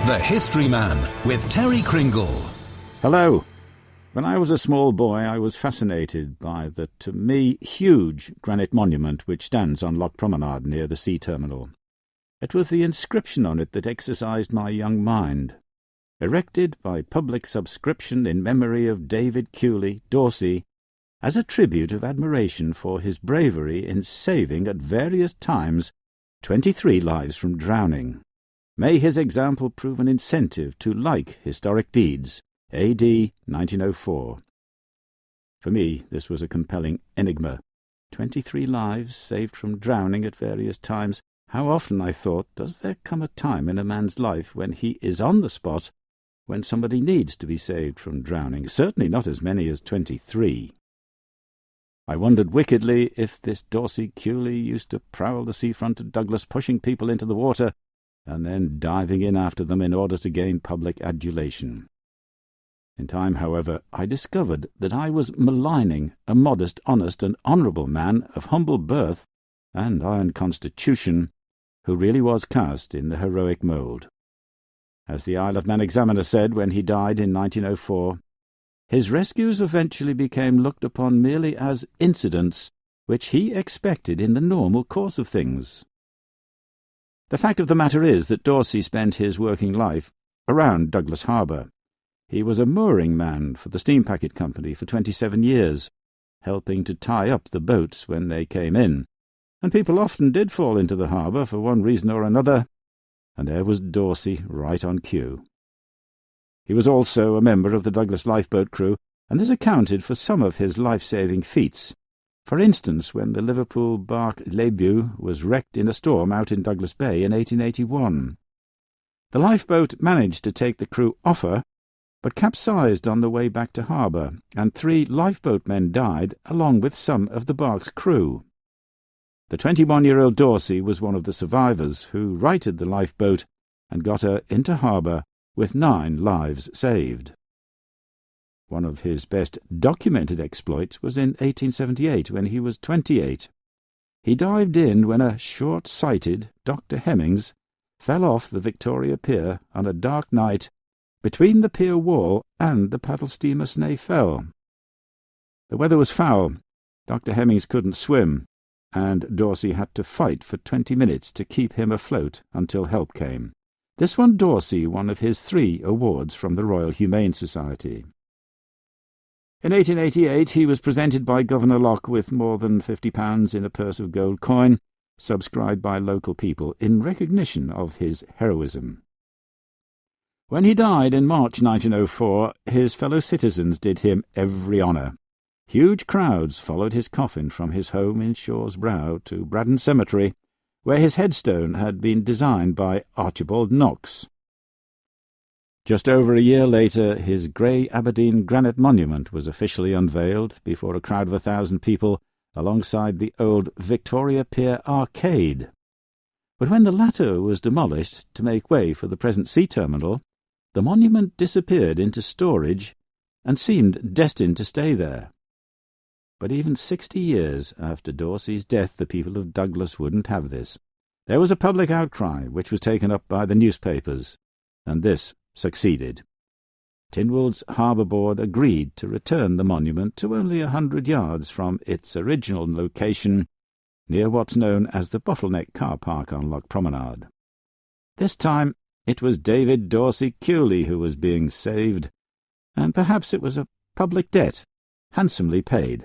The History Man with Terry Kringle. Hello. When I was a small boy, I was fascinated by the, to me, huge granite monument which stands on Loch Promenade near the sea terminal. It was the inscription on it that exercised my young mind. Erected by public subscription in memory of David Dawsey, as a tribute of admiration for his bravery in saving at various times 23 lives from drowning. May his example prove an incentive to like historic deeds. A.D. 1904. For me, this was a compelling enigma. 23 lives saved from drowning at various times. How often, I thought, does there come a time in a man's life when he is on the spot when somebody needs to be saved from drowning? Certainly not as many as 23. I wondered wickedly if this Dawsey Kewley used to prowl the seafront of Douglas, pushing people into the water and then diving in after them in order to gain public adulation. In time, however, I discovered that I was maligning a modest, honest, and honourable man of humble birth and iron constitution, who really was cast in the heroic mould. As the Isle of Man Examiner said when he died in 1904, his rescues eventually became looked upon merely as incidents which he expected in the normal course of things. The fact of the matter is that Dawsey spent his working life around Douglas Harbour. He was a mooring man for the Steam Packet Company for 27 years, helping to tie up the boats when they came in, and people often did fall into the harbour for one reason or another, and there was Dawsey right on cue. He was also a member of the Douglas lifeboat crew, and this accounted for some of his life-saving feats. For instance, when the Liverpool barque Lebu was wrecked in a storm out in Douglas Bay in 1881. The lifeboat managed to take the crew off her, but capsized on the way back to harbour, and 3 lifeboatmen died along with some of the barque's crew. The 21-year-old Dawsey was one of the survivors who righted the lifeboat and got her into harbour with 9 lives saved. One of his best documented exploits was in 1878 when he was 28. He dived in when a short-sighted Dr. Hemmings fell off the Victoria Pier on a dark night between the pier wall and the paddle steamer Snaefell. The weather was foul, Dr. Hemmings couldn't swim, and Dawsey had to fight for 20 minutes to keep him afloat until help came. This won Dawsey one of his 3 awards from the Royal Humane Society. In 1888 he was presented by Governor Locke with more than £50 in a purse of gold coin, subscribed by local people in recognition of his heroism. When he died in March 1904, his fellow citizens did him every honour. Huge crowds followed his coffin from his home in Shaw's Brow to Braddon Cemetery, where his headstone had been designed by Archibald Knox. Just over a year later, his grey Aberdeen granite monument was officially unveiled before a crowd of 1,000 people alongside the old Victoria Pier Arcade. But when the latter was demolished to make way for the present sea terminal, the monument disappeared into storage and seemed destined to stay there. But even 60 years after Dawsey's death, the people of Douglas wouldn't have this. There was a public outcry which was taken up by the newspapers, and this succeeded. Tynwald's Harbour Board agreed to return the monument to only 100 yards from its original location, near what's known as the Bottleneck car park on Loch Promenade. This time it was David Dawsey Kewley who was being saved, and perhaps it was a public debt, handsomely paid.